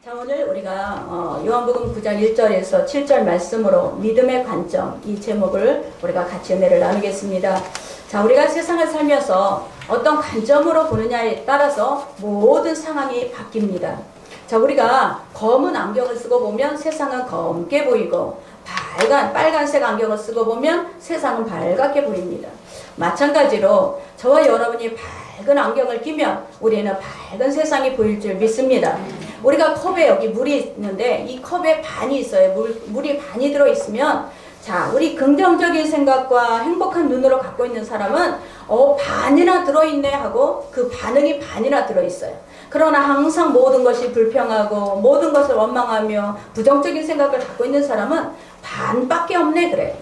자, 오늘 우리가 요한복음 9장 1절에서 7절 말씀으로 믿음의 관점, 이 제목을 우리가 같이 은혜를 나누겠습니다. 자, 우리가 세상을 살면서 어떤 관점으로 보느냐에 따라서 모든 상황이 바뀝니다. 자, 우리가 검은 안경을 쓰고 보면 세상은 검게 보이고, 빨간색 안경을 쓰고 보면 세상은 밝게 보입니다. 마찬가지로 저와 여러분이 밝은 안경을 끼면 우리는 밝은 세상이 보일 줄 믿습니다. 우리가 컵에 여기 물이 있는데 이 컵에 반이 있어요. 물이 반이 들어있으면, 자, 우리 긍정적인 생각과 행복한 눈으로 갖고 있는 사람은 반이나 들어있네 하고 그 반응이 반이나 들어있어요. 그러나 항상 모든 것이 불평하고 모든 것을 원망하며 부정적인 생각을 갖고 있는 사람은 반밖에 없네 그래요.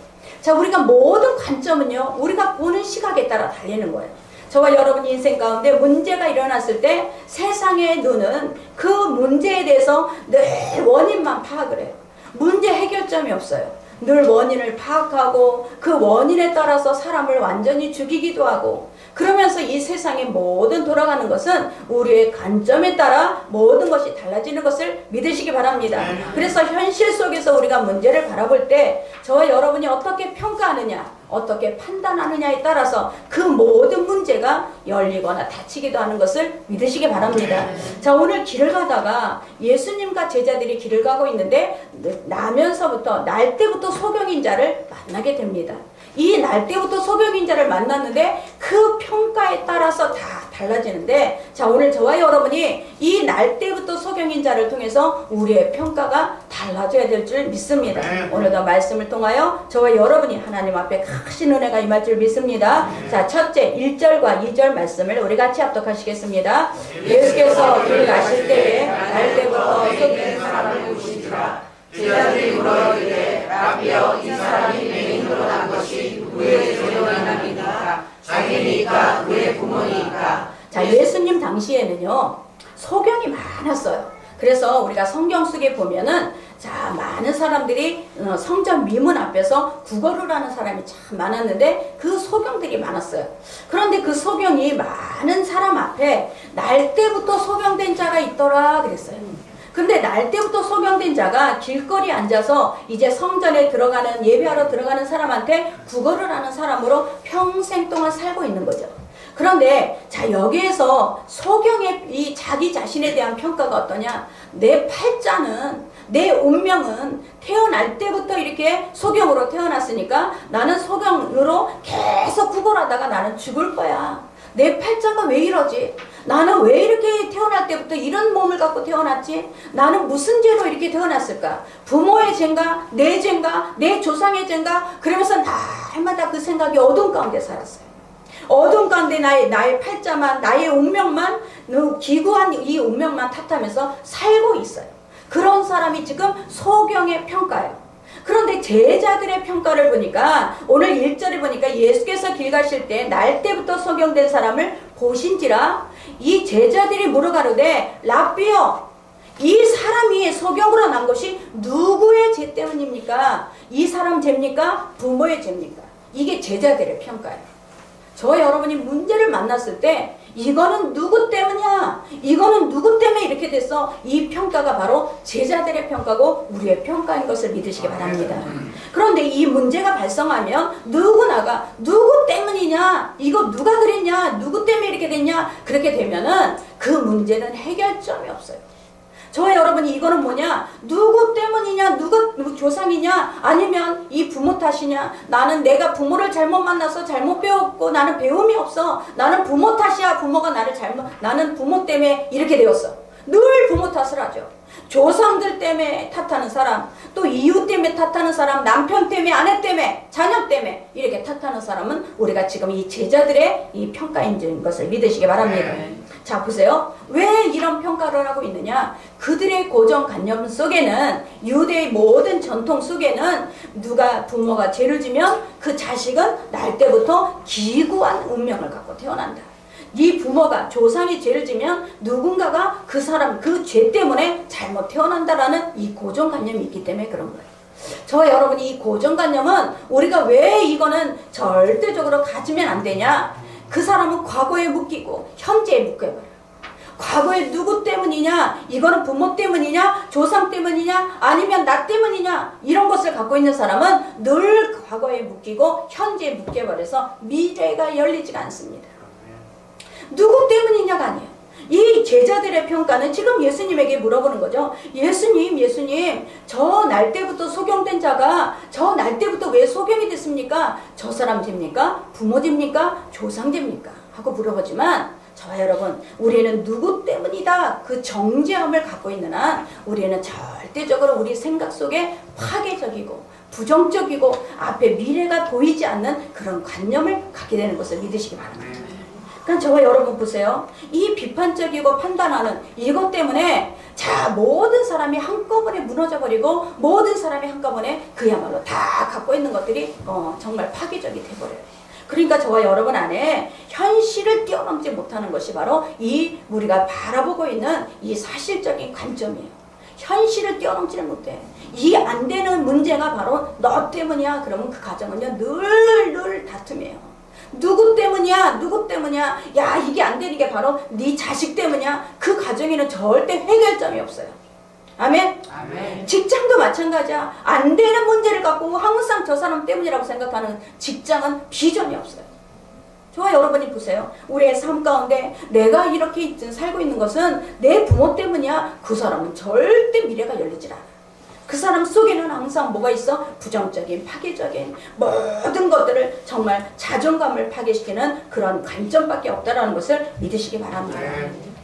자, 우리가 모든 관점은요, 우리가 보는 시각에 따라 달리는 거예요. 저와 여러분 인생 가운데 문제가 일어났을 때 세상의 눈은 그 문제에 대해서 늘 원인만 파악을 해요. 문제 해결점이 없어요. 늘 원인을 파악하고 그 원인에 따라서 사람을 완전히 죽이기도 하고, 그러면서 이 세상의 모든 돌아가는 것은 우리의 관점에 따라 모든 것이 달라지는 것을 믿으시기 바랍니다. 그래서 현실 속에서 우리가 문제를 바라볼 때 저와 여러분이 어떻게 평가하느냐, 어떻게 판단하느냐에 따라서 그 모든 문제가 열리거나 닫히기도 하는 것을 믿으시기 바랍니다. 자, 오늘 길을 가다가 예수님과 제자들이 길을 가고 있는데 날 때부터 소경인자를 만나게 됩니다. 이 날 때부터 소경인자를 만났는데 그 평가에 따라서 다 달라지는데, 자, 오늘 저와 여러분이 이 날 때부터 소경인자를 통해서 우리의 평가가 달라져야 될 줄 믿습니다. 오늘도 말씀을 통하여 저와 여러분이 하나님 앞에 크신 은혜가 임할 줄 믿습니다. 자, 첫째 1절과 2절 말씀을 우리 같이 합독하시겠습니다. 예수께서 길 가실 때에 날 때부터 소경인 사람을 보시니라. 제자들이 물어 이르되 라비여, 이 사람이 맹인으로 난 것이 누구의 죄로 인함이니까? 자기니까 그의 부모니까? 자, 예수님 당시에는요 소경이 많았어요. 그래서 우리가 성경 속에 보면은, 자, 많은 사람들이 성전 미문 앞에서 구걸을 하는 사람이 참 많았는데 그 소경들이 많았어요. 그런데 그 소경이 많은 사람 앞에 날 때부터 소경된 자가 있더라 그랬어요. 근데 날 때부터 소경된 자가 길거리에 앉아서 이제 성전에 들어가는, 예배하러 들어가는 사람한테 구걸을 하는 사람으로 평생 동안 살고 있는 거죠. 그런데 자, 여기에서 소경의 이 자기 자신에 대한 평가가 어떠냐? 내 팔자는, 내 운명은 태어날 때부터 이렇게 소경으로 태어났으니까 나는 소경으로 계속 구걸하다가 나는 죽을 거야. 내 팔자가 왜 이러지? 나는 왜 이렇게 태어날 때부터 이런 몸을 갖고 태어났지? 나는 무슨 죄로 이렇게 태어났을까? 부모의 죄인가? 내 죄인가? 내 조상의 죄인가? 그러면서 날마다 그 생각이 어둠 가운데 살았어요. 어둠 가운데 나의 팔자만, 나의 운명만, 기구한 이 운명만 탓하면서 살고 있어요. 그런 사람이 지금 소경의 평가예요. 그런데 제자들의 평가를 보니까, 오늘 1절에 보니까 예수께서 길 가실 때 날 때부터 소경된 사람을 보신지라, 이 제자들이 물어가로되 라비여, 이 사람이 소경으로 난 것이 누구의 죄 때문입니까? 이 사람 죄입니까? 부모의 죄입니까? 이게 제자들의 평가예요. 저와 여러분이 문제를 만났을 때 이거는 누구 때문이야? 이거는 누구 때문에 이렇게 됐어? 이 평가가 바로 제자들의 평가고 우리의 평가인 것을 믿으시기 바랍니다. 그런데 이 문제가 발생하면 누구나가 누구 때문이냐? 이거 누가 그랬냐? 누구 때문에 이렇게 됐냐? 그렇게 되면은 그 문제는 해결점이 없어요. 저와 여러분이 이거는 뭐냐? 누구 때문이냐? 누구 조상이냐? 아니면 이 부모 탓이냐? 나는 내가 부모를 잘못 만나서 잘못 배웠고 나는 배움이 없어. 나는 부모 탓이야. 부모가 나는 부모 때문에 이렇게 되었어. 늘 부모 탓을 하죠. 조상들 때문에 탓하는 사람, 또 이웃 때문에 탓하는 사람, 남편 때문에, 아내 때문에, 자녀 때문에 이렇게 탓하는 사람은 우리가 지금 이 제자들의 이 평가인 것을 믿으시기 바랍니다. 자, 보세요. 왜 이런 평가를 하고 있느냐? 그들의 고정관념 속에는, 유대의 모든 전통 속에는 누가 부모가 죄를 지면 그 자식은 날 때부터 기구한 운명을 갖고 태어난다. 이 부모가, 조상이 죄를 지면 누군가가 그 사람, 그 죄 때문에 잘못 태어난다라는 이 고정관념이 있기 때문에 그런 거예요. 저와 여러분이 이 고정관념은 우리가 왜 이거는 절대적으로 가지면 안 되냐? 그 사람은 과거에 묶이고 현재에 묶여버려요. 과거에 누구 때문이냐, 이거는 부모 때문이냐, 조상 때문이냐, 아니면 나 때문이냐, 이런 것을 갖고 있는 사람은 늘 과거에 묶이고 현재에 묶여버려서 미래가 열리지가 않습니다. 누구 때문이냐가 아니에요. 이 제자들의 평가는 지금 예수님에게 물어보는 거죠. 예수님, 저 날 때부터 소경된 자가 저 날 때부터 왜 소경이 됐습니까? 저 사람 됩니까? 부모 됩니까? 조상 됩니까? 하고 물어보지만 저와 여러분, 우리는 누구 때문이다 그 정죄함을 갖고 있는 한 우리는 절대적으로 우리 생각 속에 파괴적이고 부정적이고 앞에 미래가 보이지 않는 그런 관념을 갖게 되는 것을 믿으시기 바랍니다. 그러니까 저와 여러분 보세요. 이 비판적이고 판단하는 이것 때문에 자, 모든 사람이 한꺼번에 무너져버리고 모든 사람이 한꺼번에 그야말로 다 갖고 있는 것들이 정말 파괴적이 돼버려요. 그러니까 저와 여러분 안에 현실을 뛰어넘지 못하는 것이 바로 이 우리가 바라보고 있는 이 사실적인 관점이에요. 현실을 뛰어넘지를 못해. 이 안 되는 문제가 바로 너 때문이야. 그러면 그 가정은요 늘 다툼이에요. 누구 때문이야? 야, 이게 안 되는 게 바로 네 자식 때문이야. 그 가정에는 절대 해결점이 없어요. 아멘? 아멘. 직장도 마찬가지야. 안 되는 문제를 갖고 항상 저 사람 때문이라고 생각하는 직장은 비전이 없어요. 저와 여러분이 보세요. 우리의 삶 가운데 내가 이렇게 살고 있는 것은 내 부모 때문이야. 그 사람은 절대 미래가 열리질 않아. 그 사람 속에는 항상 뭐가 있어? 부정적인, 파괴적인 모든 것들을 정말 자존감을 파괴시키는 그런 관점밖에 없다라는 것을 믿으시기 바랍니다.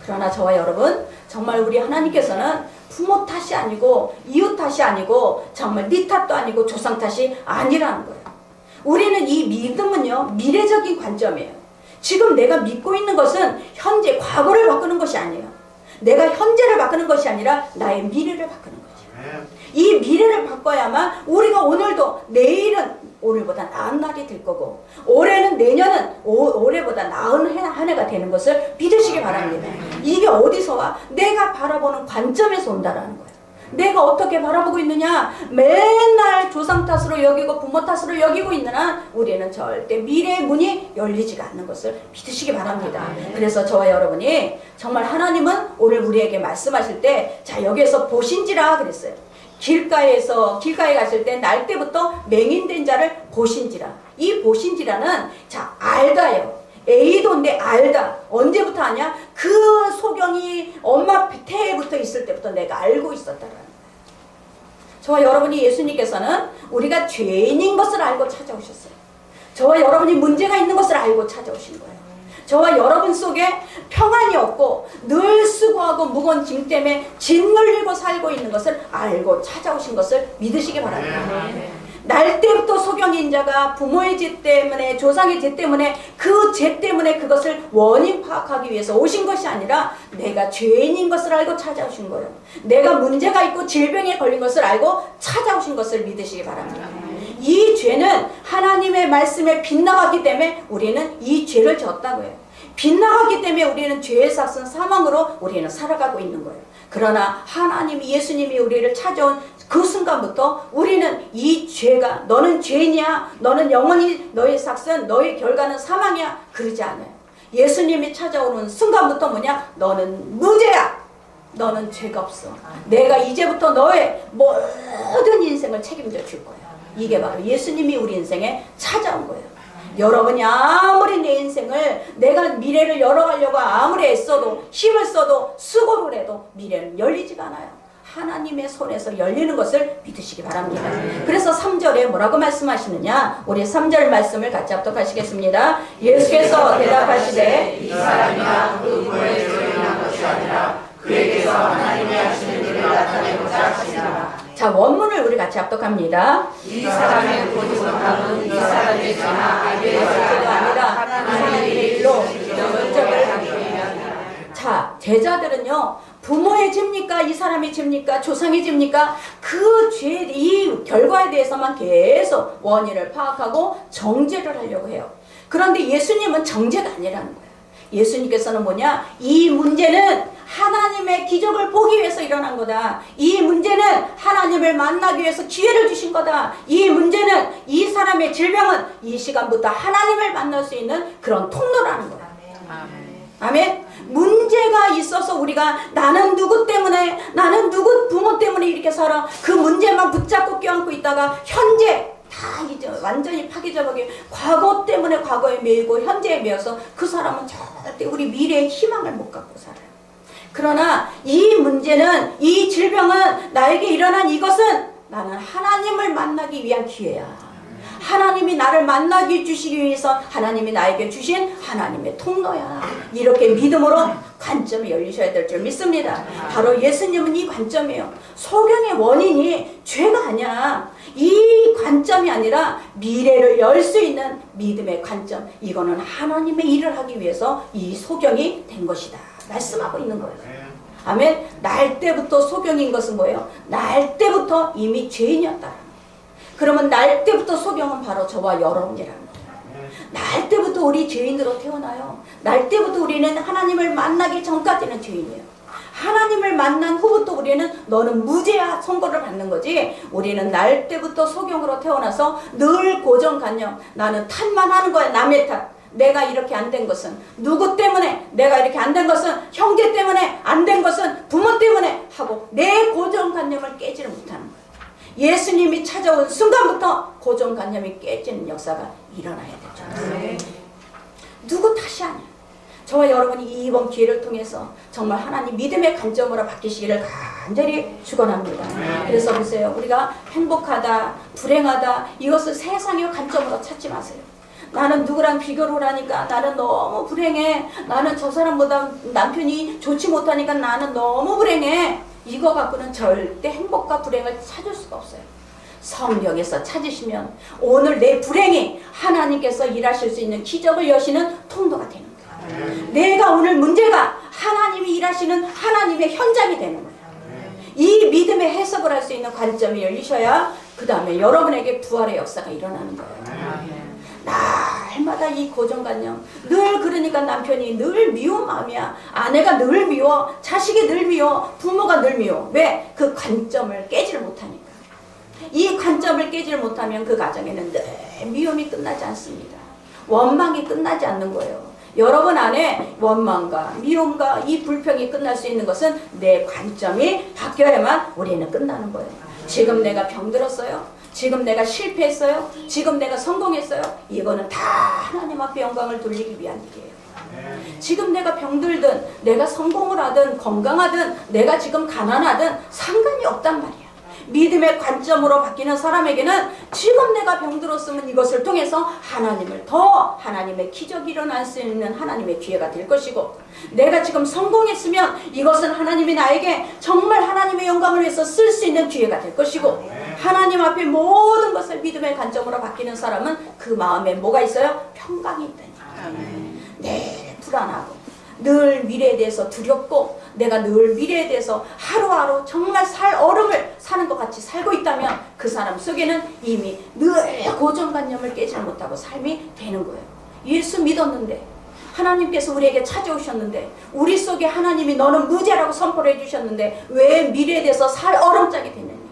그러나 저와 여러분, 정말 우리 하나님께서는 부모 탓이 아니고 이웃 탓이 아니고 정말 네 탓도 아니고 조상 탓이 아니라는 거예요. 우리는 이 믿음은요 미래적인 관점이에요. 지금 내가 믿고 있는 것은 현재, 과거를 바꾸는 것이 아니에요. 내가 현재를 바꾸는 것이 아니라 나의 미래를 바꾸는 거예요. 이 미래를 바꿔야만 우리가 오늘도 내일은 오늘보다 나은 날이 될 거고 올해는 내년은 올해보다 나은 한 해가 되는 것을 믿으시기 바랍니다. 이게 어디서 와? 내가 바라보는 관점에서 온다라는 거예요. 내가 어떻게 바라보고 있느냐? 맨날 조상 탓으로 여기고 부모 탓으로 여기고 있는 한 우리는 절대 미래의 문이 열리지가 않는 것을 믿으시기 바랍니다. 그래서 저와 여러분이 정말 하나님은 오늘 우리에게 말씀하실 때 자, 여기에서 보신지라 그랬어요. 길가에 갔을 때 날 때부터 맹인된 자를 보신지라. 이 보신지라는 자, 알다요. A도인데 알다. 언제부터 아냐? 그 소경이 엄마 태에부터 있을 때부터 내가 알고 있었다라는 거예요. 저와 여러분이 예수님께서는 우리가 죄인인 것을 알고 찾아오셨어요. 저와 여러분이 문제가 있는 것을 알고 찾아오신 거예요. 저와 여러분 속에 평안이 없고 늘 수고하고 무거운 짐 때문에 짓눌리고 살고 있는 것을 알고 찾아오신 것을 믿으시기 바랍니다. 날 때부터 소경인 자가 부모의 죄 때문에 조상의 죄 때문에 그 죄 때문에 그것을 원인 파악하기 위해서 오신 것이 아니라 내가 죄인인 것을 알고 찾아오신 거예요. 내가 문제가 있고 질병에 걸린 것을 알고 찾아오신 것을 믿으시기 바랍니다. 이 죄는 하나님의 말씀에 빗나갔기 때문에 우리는 이 죄를 졌다고 해요. 빗나갔기 때문에 우리는 죄의 삭은 사망으로 우리는 살아가고 있는 거예요. 그러나 하나님이 예수님이 우리를 찾아온 그 순간부터 우리는 이 죄가 너는 죄냐 너는 영원히 너의 삭은 너의 결과는 사망이야 그러지 않아요. 예수님이 찾아오는 순간부터 뭐냐? 너는 무죄야. 너는 죄가 없어. 내가 이제부터 너의 모든 인생을 책임져 줄 거야. 이게 바로 예수님이 우리 인생에 찾아온 거예요. 여러분이 아무리 내 인생을 내가 미래를 열어가려고 아무리 애써도 힘을 써도 수고를 해도 미래는 열리지가 않아요. 하나님의 손에서 열리는 것을 믿으시기 바랍니다. 그래서 3절에 뭐라고 말씀하시느냐? 우리 3절 말씀을 같이 합독하시겠습니다. 예수께서 대답하시되 이 사람이나 그 부모의 죄를 인한 것이 아니라 그에게서 하나님의 하시는 일을 나타내고자 하시니라. 자, 원문을 우리 같이 합독합니다. 이 사람의 보지 못함은 이 사람의 죄나 아비의 죄가 아니라 하나님의 일로 면적을 하기 위함이라. 자, 제자들은요 부모의 죄입니까? 이 사람의 죄입니까? 조상의 죄입니까? 그 죄, 이 결과에 대해서만 계속 원인을 파악하고 정죄를 하려고 해요. 그런데 예수님은 정죄가 아니라는 거예요. 예수님께서는 뭐냐? 이 문제는 하나님의 기적을 보기 위해서 일어난 거다. 이 문제는 하나님을 만나기 위해서 기회를 주신 거다. 이 문제는 이 사람의 질병은 이 시간부터 하나님을 만날 수 있는 그런 통로라는 거다. 아멘. 문제가 있어서 우리가 나는 누구 때문에, 나는 누구 부모 때문에 이렇게 살아, 그 문제만 붙잡고 껴안고 있다가 현재 다 이제 완전히 파괴적이게 과거 때문에 과거에 매이고 현재에 매여서 그 사람은 절대 우리 미래의 희망을 못 갖고 살아요. 그러나 이 문제는, 이 질병은, 나에게 일어난 이것은 나는 하나님을 만나기 위한 기회야. 하나님이 나를 만나게 주시기 위해서 하나님이 나에게 주신 하나님의 통로야. 이렇게 믿음으로 관점이 열리셔야 될 줄 믿습니다. 바로 예수님은 이 관점이에요. 소경의 원인이 죄가 아니야. 이 관점이 아니라 미래를 열 수 있는 믿음의 관점. 이거는 하나님의 일을 하기 위해서 이 소경이 된 것이다 말씀하고 있는 거예요. 아멘. 날 때부터 소경인 것은 뭐예요? 날 때부터 이미 죄인이었다. 그러면 날 때부터 소경은 바로 저와 여러분이라는 거예요. 날 때부터 우리 죄인으로 태어나요. 날 때부터 우리는 하나님을 만나기 전까지는 죄인이에요. 하나님을 만난 후부터 우리는 너는 무죄야 선고를 받는 거지. 우리는 날 때부터 소경으로 태어나서 늘 고정관념. 나는 탓만 하는 거야. 남의 탓. 내가 이렇게 안 된 것은 누구 때문에, 내가 이렇게 안 된 것은 형제 때문에, 안 된 것은 부모 때문에 하고 내 고정관념을 깨지를 못하는 거예요. 예수님이 찾아온 순간부터 고정관념이 깨지는 역사가 일어나야 되죠. 누구 탓이 아니에요. 저와 여러분이 이번 기회를 통해서 정말 하나님 믿음의 관점으로 바뀌시기를 간절히 축원합니다. 그래서 보세요. 우리가 행복하다, 불행하다, 이것을 세상의 관점으로 찾지 마세요. 나는 누구랑 비교를 하니까 나는 너무 불행해. 나는 저 사람보다 남편이 좋지 못하니까 나는 너무 불행해. 이거 갖고는 절대 행복과 불행을 찾을 수가 없어요. 성령에서 찾으시면 오늘 내 불행이 하나님께서 일하실 수 있는 기적을 여시는 통로가 되는 거예요. 내가 오늘 문제가 하나님이 일하시는 하나님의 현장이 되는 거예요. 이 믿음의 해석을 할 수 있는 관점이 열리셔야 그 다음에 여러분에게 부활의 역사가 일어나는 거예요. 날마다 이 고정관념, 늘 그러니까 남편이 늘 미운 마음이야. 아내가 늘 미워, 자식이 늘 미워, 부모가 늘 미워. 왜? 그 관점을 깨지를 못하니까. 이 관점을 깨지를 못하면 그 가정에는 늘 미움이 끝나지 않습니다. 원망이 끝나지 않는 거예요. 여러분 안에 원망과 미움과 이 불평이 끝날 수 있는 것은 내 관점이 바뀌어야만 우리는 끝나는 거예요. 지금 내가 병들었어요. 지금 내가 실패했어요. 지금 내가 성공했어요. 이거는 다 하나님 앞에 영광을 돌리기 위한 일이에요. 지금 내가 병들든 내가 성공을 하든 건강하든 내가 지금 가난하든 상관이 없단 말이야. 믿음의 관점으로 바뀌는 사람에게는 지금 내가 병들었으면 이것을 통해서 하나님을 더 하나님의 기적이 일어날 수 있는 하나님의 기회가 될 것이고, 내가 지금 성공했으면 이것은 하나님이 나에게 정말 하나님의 영광을 위해서 쓸 수 있는 기회가 될 것이고, 하나님 앞에 모든 것을 믿음의 관점으로 바뀌는 사람은 그 마음에 뭐가 있어요? 평강이 있다니까. 네, 불안하고 늘 미래에 대해서 두렵고 내가 늘 미래에 대해서 하루하루 정말 살 얼음을 사는 것 같이 살고 있다면 그 사람 속에는 이미 늘 고정관념을 깨지 못하고 삶이 되는 거예요. 예수 믿었는데, 하나님께서 우리에게 찾아오셨는데, 우리 속에 하나님이 너는 무죄라고 선포를 해주셨는데 왜 미래에 대해서 살 얼음짝이 됐느냐.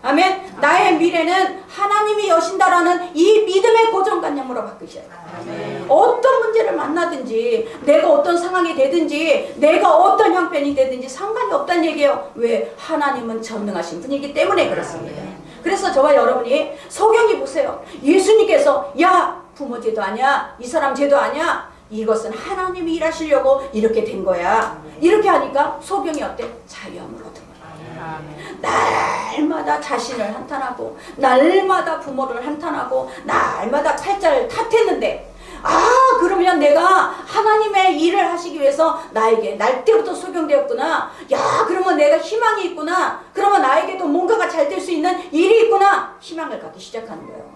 아멘. 나의 미래는 하나님이 여신다라는 이 믿음의 고정관념으로 바꾸셔야 돼요. 어떤 문제를 만나든지, 내가 어떤 상황이 되든지, 내가 어떤 형편이 되든지 상관이 없다는 얘기예요. 왜? 하나님은 전능하신 분이기 때문에 그렇습니다. 그래서 저와 여러분이 소경이 보세요. 예수님께서 야 부모 죄도 아니야, 이 사람 죄도 아니야, 이것은 하나님이 일하시려고 이렇게 된 거야. 이렇게 하니까 소경이 어때? 자유함을 얻은 거야. 날마다 자신을 한탄하고 날마다 부모를 한탄하고 날마다 팔자를 탓했는데, 그러면 내가 하나님의 일을 하시기 위해서 나에게 날 때부터 소경되었구나. 야, 그러면 내가 희망이 있구나. 그러면 나에게도 뭔가가 잘 될 수 있는 일이 있구나. 희망을 갖기 시작하는 거예요.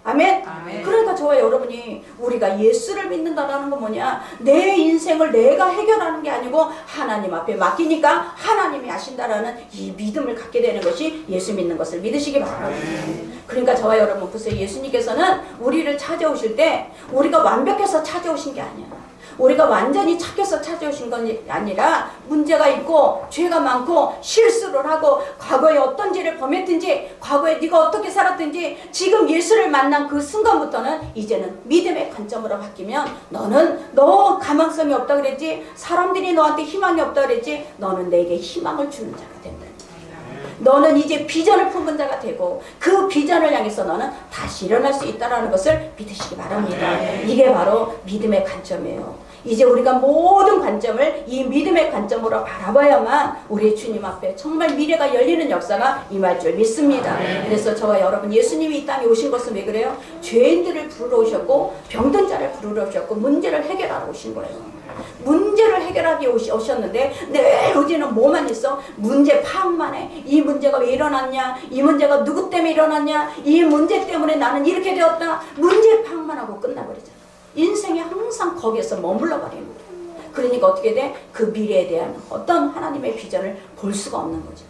아멘? 아멘. 그러니까 저와 여러분이 우리가 예수를 믿는다라는 건 뭐냐? 내 인생을 내가 해결하는 게 아니고 하나님 앞에 맡기니까 하나님이 하신다라는 이 믿음을 갖게 되는 것이 예수 믿는 것을 믿으시기 바랍니다. 그러니까 저와 여러분 보세요. 예수님께서는 우리를 찾아오실 때 우리가 완벽해서 찾아오신 게 아니야. 우리가 완전히 착해서 찾아오신 건 아니라 문제가 있고 죄가 많고 실수를 하고 과거에 어떤 죄를 범했든지 과거에 네가 어떻게 살았든지 지금 예수를 만난 그 순간부터는 이제는 믿음의 관점으로 바뀌면 너는 너 가망성이 없다 그랬지? 사람들이 너한테 희망이 없다 그랬지? 너는 내게 희망을 주는 자가 된다. 너는 이제 비전을 품은 자가 되고 그 비전을 향해서 너는 다시 일어날 수 있다는 것을 믿으시기 바랍니다. 이게 바로 믿음의 관점이에요. 이제 우리가 모든 관점을 이 믿음의 관점으로 바라봐야만 우리 주님 앞에 정말 미래가 열리는 역사가 임할 줄 믿습니다. 그래서 저와 여러분, 예수님이 이 땅에 오신 것은 왜 그래요? 죄인들을 부르러 오셨고 병든 자를 부르러 오셨고 문제를 해결하러 오신 거예요. 문제를 해결하기 오셨는데 늘 우리는 뭐만 있어? 문제 파악만 해. 이 문제가 왜 일어났냐? 이 문제가 누구 때문에 일어났냐? 이 문제 때문에 나는 이렇게 되었다. 문제 파악만 하고 끝나버리잖아. 인생이 항상 거기에서 머물러 버리는 거예요. 그러니까 어떻게 돼? 그 미래에 대한 어떤 하나님의 비전을 볼 수가 없는 거죠.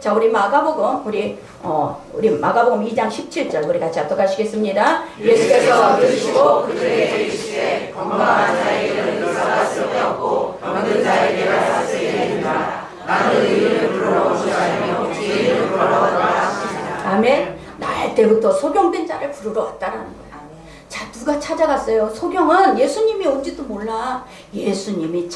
자, 우리 마가복음, 우리 마가복음 2장 17절 우리 같이 합독하시겠습니다. 예수께서 들으시고 그들에게 이르시되 건강한 자에게는 의사가 쓸데없고 병든 자에게라 사슬이 있느니라. 나는 의인을 부르러 온 것이 아니요 죄인을 부르러 왔다 하시니라. 아멘. 날 때부터 소경된 자를 부르러 왔다라는 거예요. 자, 누가 찾아갔어요? 소경은 예수님이 온지도 몰라. 예수님이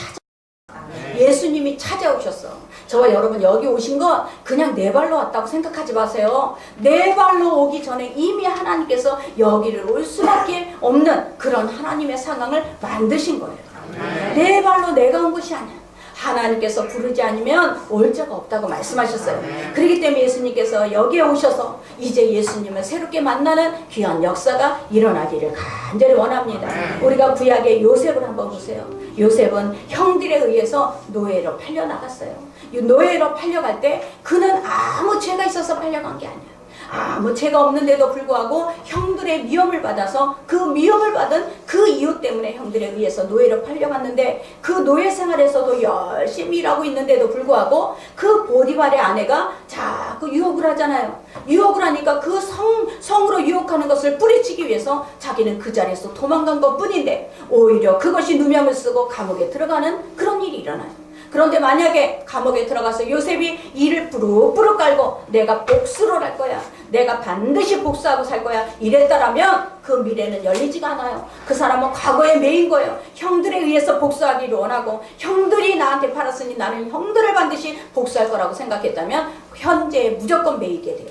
찾아오셨어. 저와 여러분, 여기 오신 건 그냥 내 발로 왔다고 생각하지 마세요. 내 발로 오기 전에 이미 하나님께서 여기를 올 수밖에 없는 그런 하나님의 상황을 만드신 거예요. 내 발로 내가 온 것이 아니야. 하나님께서 부르지 않으면 올 자가 없다고 말씀하셨어요. 그렇기 때문에 예수님께서 여기에 오셔서 이제 예수님을 새롭게 만나는 귀한 역사가 일어나기를 간절히 원합니다. 우리가 구약의 요셉을 한번 보세요. 요셉은 형들에 의해서 노예로 팔려나갔어요. 이 노예로 팔려갈 때 그는 아무 죄가 있어서 팔려간 게 아니야. 아무 죄가 없는데도 불구하고 형들의 미움을 받아서 그 미움을 받은 그 이유 때문에 형들에 의해서 노예로 팔려갔는데 그 노예 생활에서도 열심히 일하고 있는데도 불구하고 그 보디발의 아내가 자꾸 유혹을 하잖아요. 유혹을 하니까 그 성으로 유혹하는 것을 뿌리치기 위해서 자기는 그 자리에서 도망간 것 뿐인데 오히려 그것이 누명을 쓰고 감옥에 들어가는 그런 일이 일어나요. 그런데 만약에 감옥에 들어가서 요셉이 이를 부룩부룩 깔고 내가 복수를 할 거야, 내가 반드시 복수하고 살 거야 이랬다라면 그 미래는 열리지가 않아요. 그 사람은 과거에 매인 거예요. 형들에 의해서 복수하기를 원하고 형들이 나한테 팔았으니 나는 형들을 반드시 복수할 거라고 생각했다면 현재에 무조건 매이게 돼요.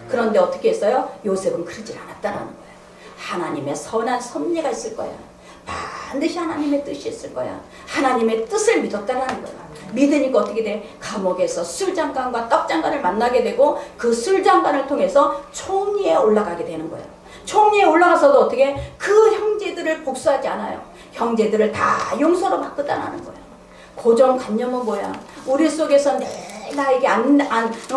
그런데 어떻게 했어요? 요셉은 그러질 않았다는 거예요. 하나님의 선한 섭리가 있을 거야. 반드시 하나님의 뜻이 있을 거야. 하나님의 뜻을 믿었다는 거야. 믿으니까 어떻게 돼? 감옥에서 술장관과 떡장관을 만나게 되고 그 술장관을 통해서 총리에 올라가게 되는 거야. 총리에 올라가서도 어떻게? 그 형제들을 복수하지 않아요. 형제들을 다 용서로 바꾸다라는 거야. 고정관념은 뭐야? 우리 속에서 나에게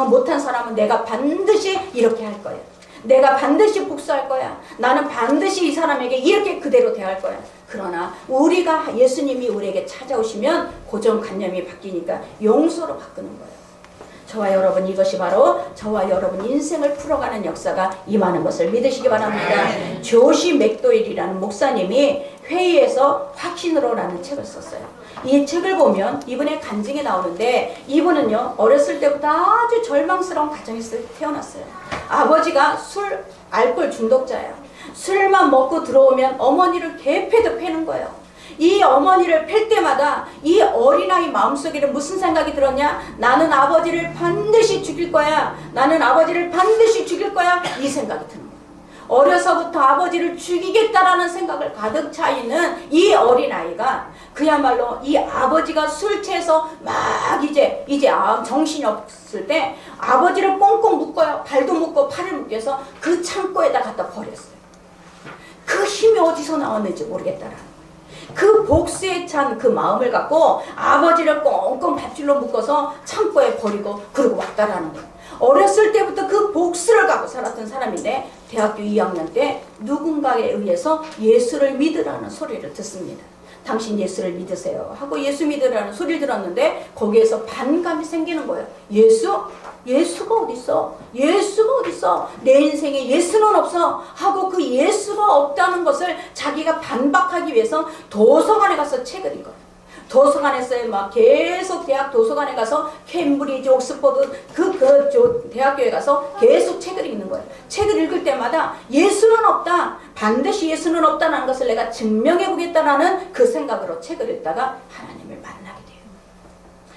못한 사람은 내가 반드시 이렇게 할 거야. 내가 반드시 복수할 거야. 나는 반드시 이 사람에게 이렇게 그대로 대할 거야. 그러나 우리가 예수님이 우리에게 찾아오시면 고정관념이 바뀌니까 용서로 바꾸는 거예요. 저와 여러분, 이것이 바로 저와 여러분 인생을 풀어가는 역사가 임하는 것을 믿으시기 바랍니다. 조시 맥도일이라는 목사님이 회의에서 확신으로라는 책을 썼어요. 이 책을 보면 이분의 간증이 나오는데 이분은요 어렸을 때부터 아주 절망스러운 가정에서 태어났어요. 아버지가 알코올 중독자예요. 술만 먹고 들어오면 어머니를 개패도 패는 거예요. 이 어머니를 팰 때마다 이 어린아이 마음속에는 무슨 생각이 들었냐? 나는 아버지를 반드시 죽일 거야. 나는 아버지를 반드시 죽일 거야. 이 생각이 드는 거예요. 어려서부터 아버지를 죽이겠다라는 생각을 가득 차 있는 이 어린아이가 그야말로 이 아버지가 술 취해서 막 이제 정신이 없을 때 아버지를 꽁꽁 묶어요. 발도 묶고 팔을 묶여서 그 창고에다 갖다 버렸어요. 그 힘이 어디서 나왔는지 모르겠다라는 그 복수에 찬 그 마음을 갖고 아버지를 꽁꽁 밧줄로 묶어서 창고에 버리고 그러고 왔다라는 거예요. 어렸을 때부터 그 복수를 갖고 살았던 사람인데 대학교 2학년 때 누군가에 의해서 예수를 믿으라는 소리를 듣습니다. 당신 예수를 믿으세요 하고 예수 믿으라는 소리를 들었는데 거기에서 반감이 생기는 거예요. 예수가 어딨어? 예수가 어딨어? 내 인생에 예수는 없어 하고 그 예수가 없다는 것을 자기가 반박하기 위해서 도서관에 가서 책을 읽어요. 도서관에서 막 계속 대학 도서관에 가서 캠브리지, 옥스퍼드 대학교에 가서 계속 책을 읽는 거예요. 책을 읽을 때마다 예수는 없다, 반드시 예수는 없다는 것을 내가 증명해 보겠다라는 그 생각으로 책을 읽다가 하나님을 만나게 돼요.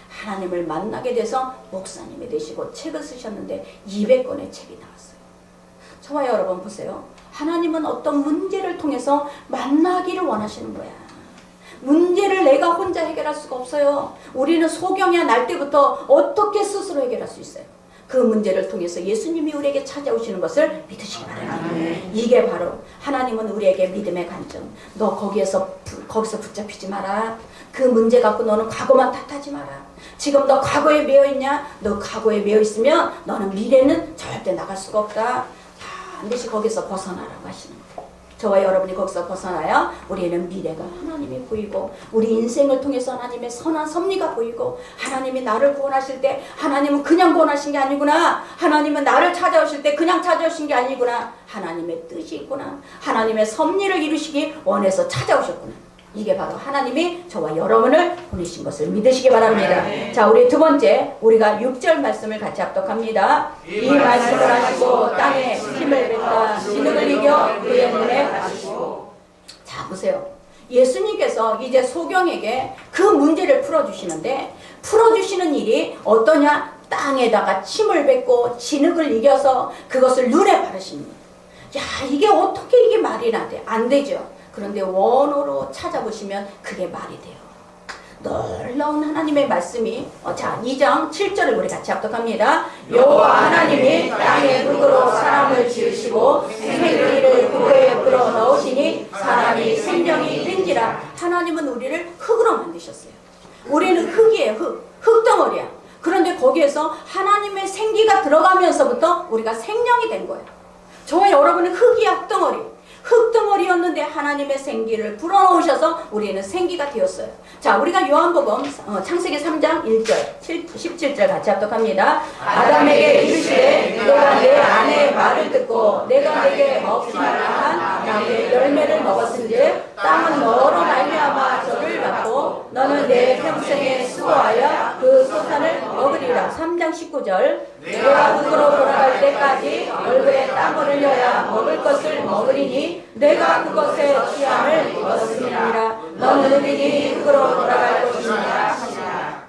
하나님을 만나게 돼서 목사님이 되시고 책을 쓰셨는데 200권의 책이 나왔어요. 저와 여러분 보세요. 하나님은 어떤 문제를 통해서 만나기를 원하시는 거야. 문제를 내가 혼자 해결할 수가 없어요. 우리는 소경이야 날 때부터 어떻게 스스로 해결할 수 있어요. 그 문제를 통해서 예수님이 우리에게 찾아오시는 것을 믿으시기 바랍니다. 이게 바로 하나님은 우리에게 믿음의 관점. 너 거기서 붙잡히지 마라. 그 문제 갖고 너는 과거만 탓하지 마라. 지금 너 과거에 매여있냐? 너 과거에 매여있으면 너는 미래는 절대 나갈 수가 없다. 반드시 거기서 벗어나라고 하시는 거예요. 저와 여러분이 거기서 벗어나야 우리는 미래가 하나님이 보이고 우리 인생을 통해서 하나님의 선한 섭리가 보이고 하나님이 나를 구원하실 때 하나님은 그냥 구원하신 게 아니구나. 하나님은 나를 찾아오실 때 그냥 찾아오신 게 아니구나. 하나님의 뜻이 있구나. 하나님의 섭리를 이루시기 원해서 찾아오셨구나. 이게 바로 하나님이 저와 여러분을 보내신 것을 믿으시기 바랍니다. 자, 우리 두 번째, 우리가 6절 말씀을 같이 합독합니다. 이 말씀을 하시고 땅에 힘을 뱉다 진흙을 이겨 그의 눈에 가시고. 자, 보세요. 예수님께서 이제 소경에게 그 문제를 풀어주시는데 풀어주시는 일이 어떠냐? 땅에다가 침을 뱉고 진흙을 이겨서 그것을 눈에 바르십니다. 야, 이게 어떻게 이게 말이나 돼? 안 되죠. 그런데 원어로 찾아보시면 그게 말이 돼요. 놀라운 하나님의 말씀이 자 2장 7절을 우리 같이 합독합니다. 여호와 하나님이 땅의 흙으로 사람을 지으시고 생기를 그에 불어 넣으시니 사람이 생명이 된지라. 하나님은 우리를 흙으로 만드셨어요. 우리는 흙이에요. 흙덩어리야. 그런데 거기에서 하나님의 생기가 들어가면서부터 우리가 생명이 된 거예요. 저와 여러분은 흙이야, 흙덩어리. 흙덩어리였는데 하나님의 생기를 불어넣으셔서 우리는 생기가 되었어요. 자, 우리가 요한복음 창세기 3장 1절 17절 같이 합독합니다. 아담에게 이르시되 너가 내 아내의 말을 듣고 내가 내게 먹지 말라 한 나무의 열매를 먹었은즉 땅은 너로 말미암아 저를 받고 너는 내 평생에 수고하여 그 소산을 먹으리라. 3장 19절 내가 흙으로 돌아갈 때까지 얼굴에 땀을 흘려야 먹을 것을 먹으리니 내가 그것의 취함을 입었으리라. 너는 흙이니 흙으로 돌아갈 것이니라 하시라.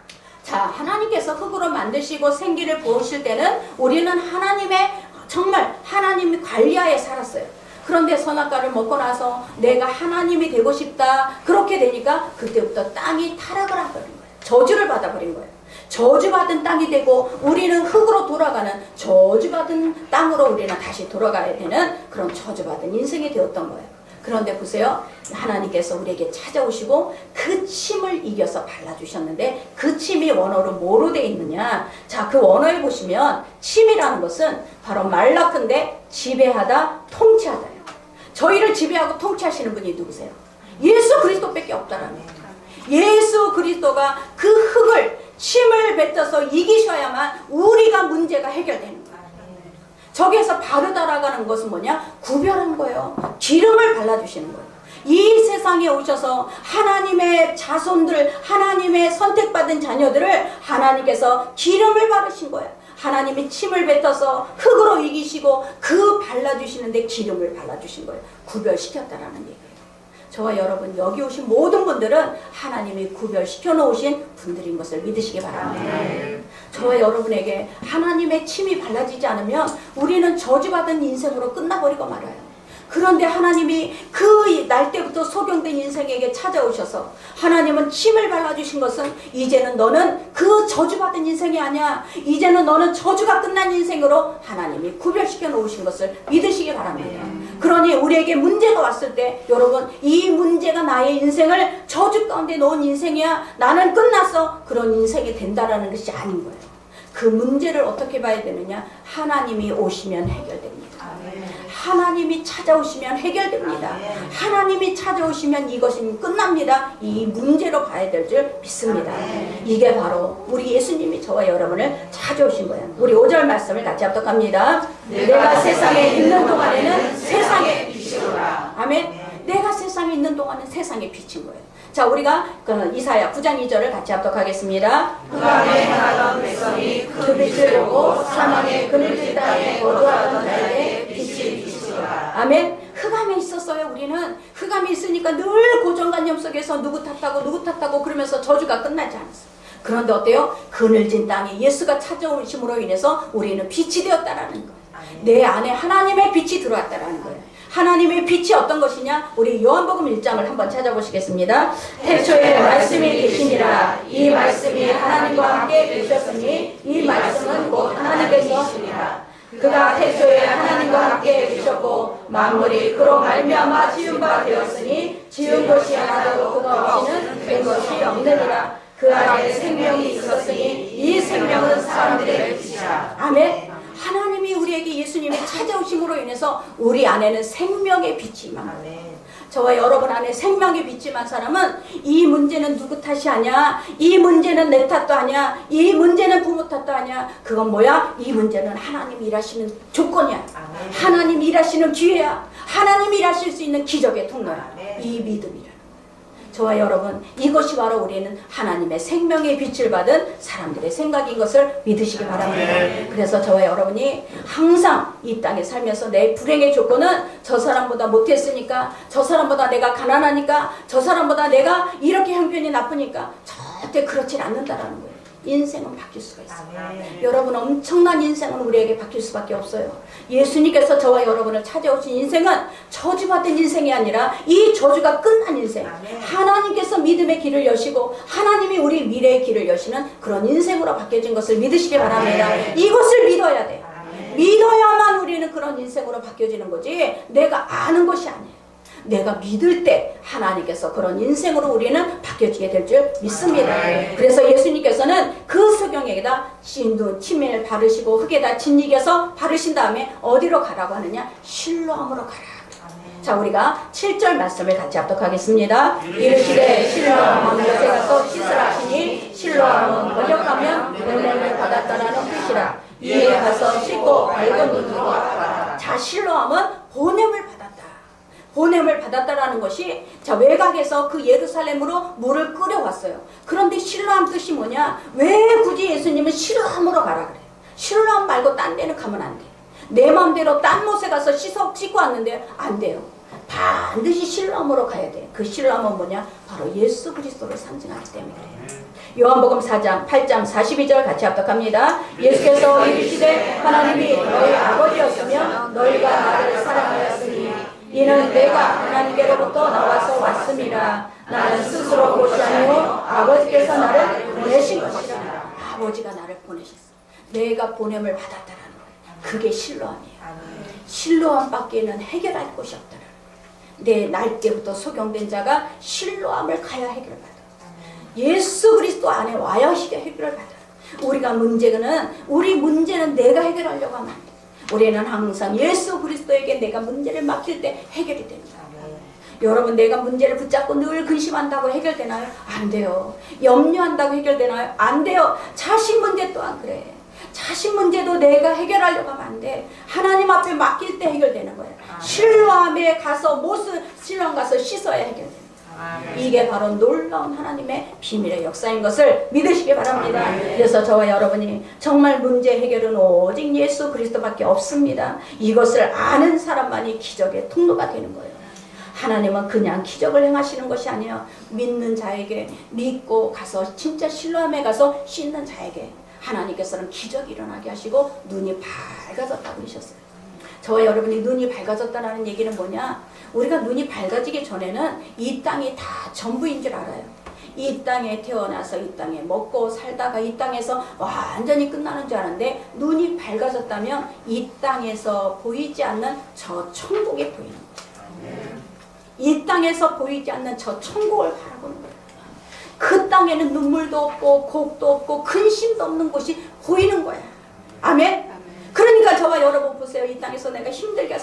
자, 하나님께서 흙으로 만드시고 생기를 부으실 때는 우리는 하나님의 정말 하나님이 관리하에 살았어요. 그런데 선악과를 먹고 나서 내가 하나님이 되고 싶다 그렇게 되니까 그때부터 땅이 타락을 해버린 거예요. 저주를 받아버린 거예요. 저주받은 땅이 되고 우리는 흙으로 돌아가는 저주받은 땅으로 우리는 다시 돌아가야 되는 그런 저주받은 인생이 되었던 거예요. 그런데 보세요. 하나님께서 우리에게 찾아오시고 그 침을 이겨서 발라주셨는데 그 침이 원어로 뭐로 되어 있느냐. 자, 그 원어에 보시면 침이라는 것은 바로 말라큰데 지배하다, 통치하다예요. 저희를 지배하고 통치하시는 분이 누구세요? 예수 그리스도밖에 없다라는 거예요. 예수 그리스도가 그 흙을 침을 뱉어서 이기셔야만 우리가 문제가 해결되는 거예요. 저기에서 바르다라는 것은 뭐냐? 구별한 거예요. 기름을 발라주시는 거예요. 이 세상에 오셔서 하나님의 자손들, 하나님의 선택받은 자녀들을 하나님께서 기름을 바르신 거예요. 하나님이 침을 뱉어서 흙으로 이기시고 그 발라주시는데 기름을 발라주신 거예요. 구별시켰다라는 얘기예요. 저와 여러분 여기 오신 모든 분들은 하나님이 구별시켜 놓으신 분들인 것을 믿으시기 바랍니다. 저와 여러분에게 하나님의 침이 발라지지 않으면 우리는 저주받은 인생으로 끝나버리고 말아요. 그런데 하나님이 그 날 때부터 소경된 인생에게 찾아오셔서 하나님은 침을 발라주신 것은 이제는 너는 그 저주받은 인생이 아니야. 이제는 너는 저주가 끝난 인생으로 하나님이 구별시켜 놓으신 것을 믿으시기 바랍니다. 그러니 우리에게 문제가 왔을 때 여러분 이 문제가 나의 인생을 저주 가운데 놓은 인생이야. 나는 끝났어. 그런 인생이 된다라는 것이 아닌 거예요. 그 문제를 어떻게 봐야 되느냐? 하나님이 오시면 해결됩니다. 하나님이 찾아오시면 해결됩니다. 하나님이 찾아오시면 이것이 끝납니다. 이 문제로 봐야 될 줄 믿습니다. 이게 바로 우리 예수님이 저와 여러분을 찾아오신 거예요. 우리 5절 말씀을 같이 합독합니다. 내가 세상에 있는 동안에는 세상의 빛이로라. 아멘. 내가 세상에 있는 동안은 세상의 빛인 거예요. 자, 우리가 그 이사야 9장 2절을 같이 합독하겠습니다. 흑암에 행하던 백성이 그 빛을 보고 사망의 그늘진 땅에 거주하던 자에게 빛이 비치더라. 아멘. 흑암에 있었어요. 우리는 흑암에 있으니까 늘 고정관념 속에서 누구 탓하고 그러면서 저주가 끝나지 않았어요. 그런데 어때요? 그늘진 땅에 예수가 찾아오심으로 인해서 우리는 빛이 되었다라는 거예요. 내 안에 하나님의 빛이 들어왔다라는 거예요. 하나님의 빛이 어떤 것이냐? 우리 요한복음 1장을 한번 찾아보시겠습니다. 태초에 말씀이 계시니라. 이 말씀이 하나님과 함께 계셨으니 이 말씀은 곧 하나님께서시니라. 그가 태초에 하나님과 함께 계셨고 만물이 그로 말미암아 지은 바 되었으니 지은 것이 하나도 그가 없이는 된 것이 없느니라. 그 안에 생명이 있었으니 이 생명은 사람들의 빛이라. 아멘. 하나님이 우리에게 예수님이 찾아오심으로 인해서 우리 안에는 생명의 빛이 임합니다. 저와 여러분 안에 생명의 빛이 임한 사람은 이 문제는 누구 탓이 아니야, 이 문제는 내 탓도 아니야, 이 문제는 부모 탓도 아니야. 그건 뭐야? 이 문제는 하나님이 일하시는 조건이야. 하나님이 일하시는 기회야. 하나님이 일하실 수 있는 기적의 통로야. 이 믿음이라. 저와 여러분, 이것이 바로 우리는 하나님의 생명의 빛을 받은 사람들의 생각인 것을 믿으시기 바랍니다. 그래서 저와 여러분이 항상 이 땅에 살면서 내 불행의 조건은 저 사람보다 못했으니까, 저 사람보다 내가 가난하니까, 저 사람보다 내가 이렇게 형편이 나쁘니까 절대 그렇진 않는다라는 거예요. 인생은 바뀔 수가 있어요. 여러분, 엄청난 인생은 우리에게 바뀔 수밖에 없어요. 예수님께서 저와 여러분을 찾아오신 인생은 저주받은 인생이 아니라 이 저주가 끝난 인생. 하나님께서 믿음의 길을 여시고 하나님이 우리 미래의 길을 여시는 그런 인생으로 바뀌어진 것을 믿으시기 바랍니다. 이것을 믿어야 돼요. 믿어야만 우리는 그런 인생으로 바뀌어지는 거지 내가 아는 것이 아니에요. 내가 믿을 때 하나님께서 그런 인생으로 우리는 바뀌어지게 될 줄 믿습니다. 그래서 예수님께서는 그 소경에게다 신도 침을 바르시고 흙에다 짓이겨서 바르신 다음에 어디로 가라고 하느냐? 실로암으로 가라. 자, 우리가 7절 말씀을 같이 합독하겠습니다. 이르시되 실로암 왕곁에 가서 씻으라 하시니 실로암은 번역하면 보냄을 받았다라는 뜻이라. 이에 가서 씻고 밝은 눈으로 왔다. 자, 실로암은 보냄을 받았다. 보냄을 받았다라는 것이, 자, 외곽에서 그 예루살렘으로 물을 끓여왔어요. 그런데 실로암 뜻이 뭐냐? 왜 굳이 예수님은 실로암으로 가라 그래요? 실로암 말고 딴 데는 가면 안 돼. 내 마음대로 딴 곳에 가서 씻고 왔는데 안 돼요. 반드시 실로암으로 가야 돼. 그 실로암은 뭐냐? 바로 예수 그리스도를 상징하기 때문에 그래요. 요한복음 4장 8장 42절 같이 합독합니다. 예수께서 이르시되 하나님이 너희 아버지였으며 너희가 나를 사랑하였으니 이는 내가 하나님께로부터 나와서 왔음이라. 나는 스스로 것이 아니오 아버지께서 나를 보내신 것이라. 아버지가 나를 보내셨어. 내가 보냄을 받았다라는 거예요. 그게 실로암이에요. 실로암밖에는 해결할 곳이 없다라는 거예요. 내 날 때부터 소경된 자가 실로암을 가야 해결받아. 예수 그리스도 안에 와야 해결을 받아. 우리 문제는 내가 해결하려고 하면 안 돼. 우리는 항상 예수 그리스도에게 내가 문제를 맡길 때 해결이 됩니다. 여러분, 내가 문제를 붙잡고 늘 근심한다고 해결되나요? 안 돼요. 염려한다고 해결되나요? 안 돼요. 자식 문제 또한 그래. 자식 문제도 내가 해결하려고 하면 안 돼. 하나님 앞에 맡길 때 해결되는 거예요. 실로암에 가서 실로암 가서 씻어야 해결됩니다. 이게 바로 놀라운 하나님의 비밀의 역사인 것을 믿으시기 바랍니다. 그래서 저와 여러분이 정말 문제 해결은 오직 예수 그리스도밖에 없습니다. 이것을 아는 사람만이 기적의 통로가 되는 거예요. 하나님은 그냥 기적을 행하시는 것이 아니에요. 믿는 자에게, 믿고 가서 진짜 실로암에 가서 씻는 자에게 하나님께서는 기적이 일어나게 하시고 눈이 밝아졌다고 하셨어요. 저와 여러분이 눈이 밝아졌다는 얘기는 뭐냐? 우리가 눈이 밝아지기 전에는 이 땅이 다 전부인 줄 알아요. 이 땅에 태어나서 이 땅에 먹고 살다가 이 땅에서 완전히 끝나는 줄 아는데, 눈이 밝아졌다면 이 땅에서 보이지 않는 저 천국이 보이는 거예요. 이 땅에서 보이지 않는 저 천국을 바라보는 거예요. 그 땅에는 눈물도 없고 곡도 없고 근심도 없는 곳이 보이는 거야. 아멘? 그러니까 저와 여러분 보세요. 이 땅에서 내가 힘들게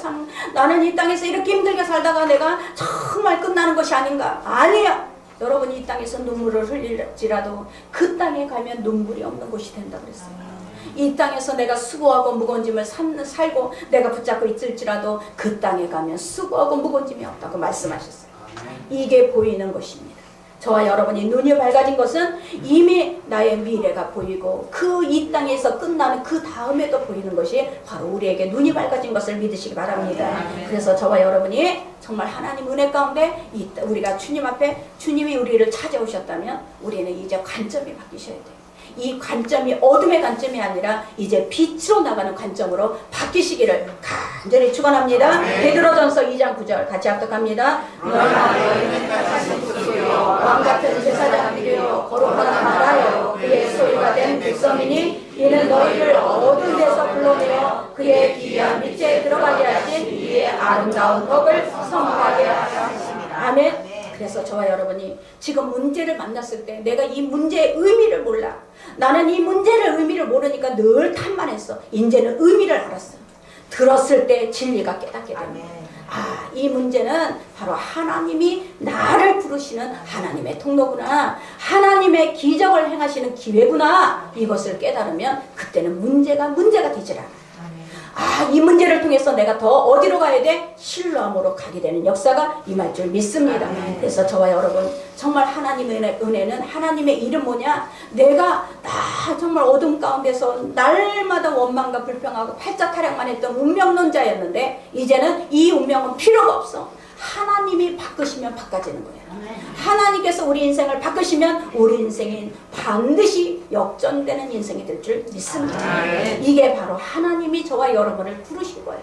나는 이 땅에서 이렇게 힘들게 살다가 내가 정말 끝나는 것이 아닌가? 아니에요. 여러분, 이 땅에서 눈물을 흘릴지라도 그 땅에 가면 눈물이 없는 곳이 된다고 그랬어요. 이 땅에서 내가 수고하고 무거운 짐을 살고 내가 붙잡고 있을지라도 그 땅에 가면 수고하고 무거운 짐이 없다고 말씀하셨어요. 이게 보이는 것입니다. 저와 여러분이 눈이 밝아진 것은 이미 나의 미래가 보이고 그 이 땅에서 끝나는 그 다음에도 보이는 것이 바로 우리에게 눈이 밝아진 것을 믿으시기 바랍니다. 그래서 저와 여러분이 정말 하나님 은혜 가운데 우리가 주님 앞에 주님이 우리를 찾아오셨다면 우리는 이제 관점이 바뀌셔야 돼요. 이 관점이 어둠의 관점이 아니라 이제 빛으로 나가는 관점으로 바뀌시기를 간절히 축원합니다. 베드로전서 2장 9절 같이 합독합니다. 왕 같은 제사장이 되어 거룩하다 말하여 그의 소유가 된 백성이니 이는 너희를 어두운 데서 불러내어 그의 기이한 빛에 들어가게 하신 이의 아름다운 법을 선포하게 하셨습니다. 아멘. 그래서 저와 여러분이 지금 문제를 만났을 때 내가 이 문제의 의미를 몰라. 나는 이 문제를 의미를 모르니까 늘 탐만했어. 이제는 의미를 알았어. 들었을 때 진리가 깨닫게 됩니다. 아, 이 문제는 바로 하나님이 나를 부르시는 하나님의 통로구나. 하나님의 기적을 행하시는 기회구나. 이것을 깨달으면 그때는 문제가 되질 않아. 아, 이 문제를 통해서 내가 더 어디로 가야 돼? 실로암으로 가게 되는 역사가 임할 줄 믿습니다. 그래서 저와 여러분 정말 하나님의 은혜는 하나님의 일은 뭐냐? 내가 정말 어둠 가운데서 날마다 원망과 불평하고 팔자타령만 했던 운명론자였는데 이제는 이 운명은 필요가 없어. 하나님이 바꾸시면 바꿔지는 거예요. 하나님께서 우리 인생을 바꾸시면 우리 인생이 반드시 역전되는 인생이 될 줄 믿습니다. 이게 바로 하나님이 저와 여러분을 부르신 거예요.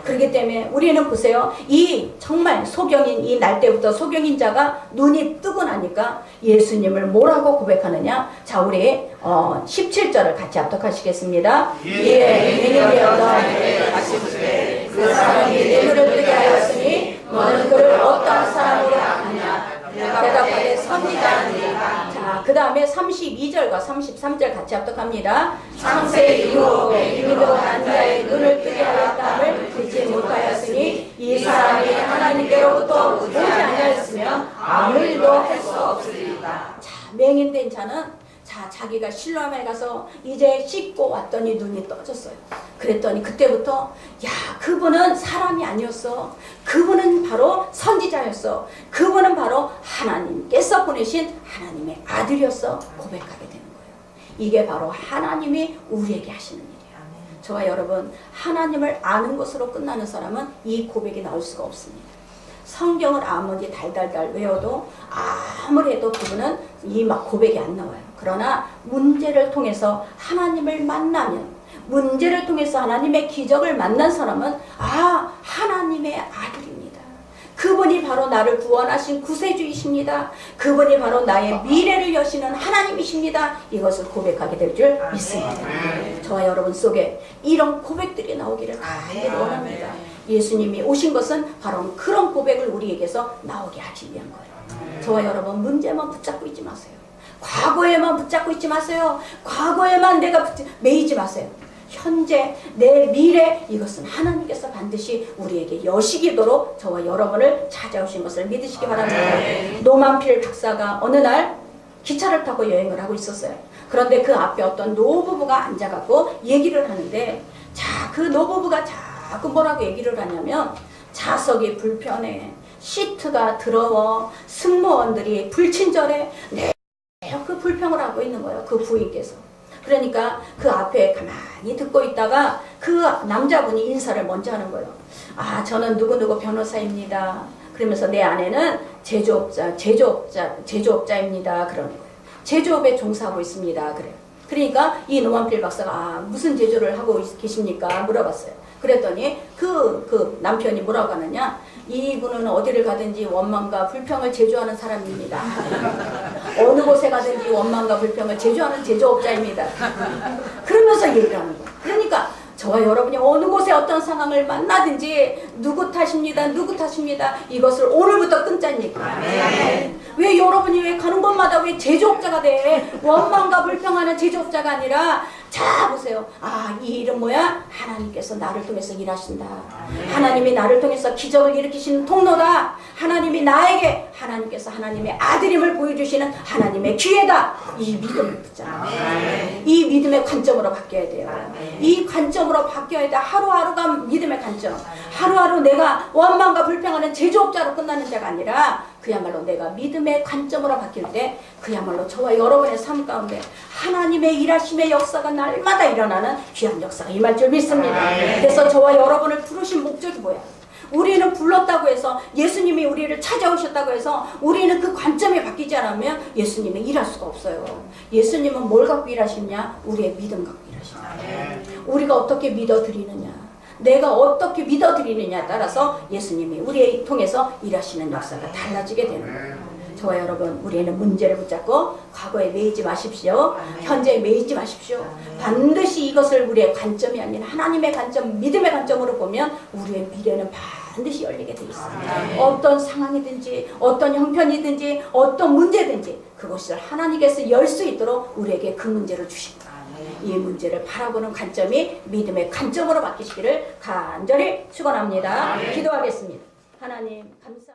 그렇기 때문에 우리는 보세요. 이 정말 소경인 이 날 때부터 소경인 자가 눈이 뜨고 나니까 예수님을 뭐라고 고백하느냐? 자, 우리 17절을 같이 합독하시겠습니다. 그 사람이 내 눈을 뜨게 하였으니 너는 그를 어떠한 사람으로 아느냐? 대답하되 선지자니라. 자, 그 다음에 32절과 33절 같이 합독합니다. 창세 이후 믿음으로 난 자의 눈을 뜨게 하였다를 듣지 못하였으니 이 사람이 하나님께로부터 오지 아니하였으면 아무 일도 할 수 없으리이다. 자, 맹인된 자는 자기가 실로암에 가서 이제 씻고 왔더니 눈이 떠졌어요. 그랬더니 그때부터 그분은 사람이 아니었어. 그분은 바로 선지자였어. 그분은 바로 하나님께서 보내신 하나님의 아들이었어. 고백하게 되는 거예요. 이게 바로 하나님이 우리에게 하시는 일이에요. 저와 여러분, 하나님을 아는 것으로 끝나는 사람은 이 고백이 나올 수가 없습니다. 성경을 아무리 달달달 외워도 아무리 해도 그분은 이 막 고백이 안 나와요. 그러나 문제를 통해서 하나님을 만나면, 문제를 통해서 하나님의 기적을 만난 사람은 하나님의 아들입니다. 그분이 바로 나를 구원하신 구세주이십니다. 그분이 바로 나의 미래를 여시는 하나님이십니다. 이것을 고백하게 될 줄 믿습니다. 저와 여러분 속에 이런 고백들이 나오기를 간절히 원합니다. 예수님이 오신 것은 바로 그런 고백을 우리에게서 나오게 하기 위한 거예요. 저와 여러분 문제만 붙잡고 있지 마세요. 과거에만 붙잡고 있지 마세요. 과거에만 내가 매이지 마세요. 현재 내 미래 이것은 하나님께서 반드시 우리에게 여시기도록 저와 여러분을 찾아오신 것을 믿으시기 바랍니다. 노만필 박사가 어느 날 기차를 타고 여행을 하고 있었어요. 그런데 그 앞에 어떤 노부부가 앉아갖고 얘기를 하는데 그 노부부가 자꾸 뭐라고 얘기를 하냐면 좌석이 불편해, 시트가 더러워, 승무원들이 불친절해, 그 불평을 하고 있는 거예요. 그 부인께서. 그러니까 그 앞에 가만히 듣고 있다가 그 남자분이 인사를 먼저 하는 거예요. 저는 누구누구 변호사입니다. 그러면서 내 아내는 제조업자입니다. 그러는 거예요. 제조업에 종사하고 있습니다. 그래요. 그러니까 이 노만필 박사가 무슨 제조를 하고 계십니까? 물어봤어요. 그랬더니 그 남편이 뭐라고 하느냐? 이분은 어디를 가든지 원망과 불평을 제조하는 사람입니다. 어느 곳에 가든지 원망과 불평을 제조하는 제조업자입니다. 그러면서 얘기를 하는 거예요. 그러니까 저와 여러분이 어느 곳에 어떤 상황을 만나든지 누구 탓입니다. 이것을 오늘부터 끊자는 얘기예요. 왜 여러분이 왜 가는 곳마다 왜 제조업자가 돼? 원망과 불평하는 제조업자가 아니라 보세요. 이 일은 뭐야? 하나님께서 나를 통해서 일하신다. 하나님이 나를 통해서 기적을 일으키시는 통로다. 하나님이 나에게 하나님께서 하나님의 아들임을 보여주시는 하나님의 기회다. 이 믿음을 붙잡아. 이 믿음의 관점으로 바뀌어야 돼요. 이 관점으로 바뀌어야 돼. 하루하루가 믿음의 관점. 하루하루 내가 원망과 불평하는 제조업자로 끝나는 자가 아니라 그야말로 내가 믿음의 관점으로 바뀔 때 그야말로 저와 여러분의 삶 가운데 하나님의 일하심의 역사가 날마다 일어나는 귀한 역사가 임할 줄 믿습니다. 그래서 저와 여러분을 부르신 목적이 뭐야? 우리는 불렀다고 해서 예수님이 우리를 찾아오셨다고 해서 우리는 그 관점이 바뀌지 않으면 예수님은 일할 수가 없어요. 예수님은 뭘 갖고 일하시냐? 우리의 믿음 갖고 일하십니다. 우리가 어떻게 믿어드리느냐, 내가 어떻게 믿어드리느냐에 따라서 예수님이 우리를 통해서 일하시는 역사가 달라지게 되는 거예요. 저와 여러분, 우리는 문제를 붙잡고 과거에 매이지 마십시오. 현재에 매이지 마십시오. 반드시 이것을 우리의 관점이 아닌 하나님의 관점, 믿음의 관점으로 보면 우리의 미래는 반드시 열리게 돼 있습니다. 어떤 상황이든지 어떤 형편이든지 어떤 문제든지 그것을 하나님께서 열 수 있도록 우리에게 그 문제를 주신 거예요. 이 문제를 바라보는 관점이 믿음의 관점으로 바뀌시기를 간절히 축원합니다. 기도하겠습니다. 하나님 감사.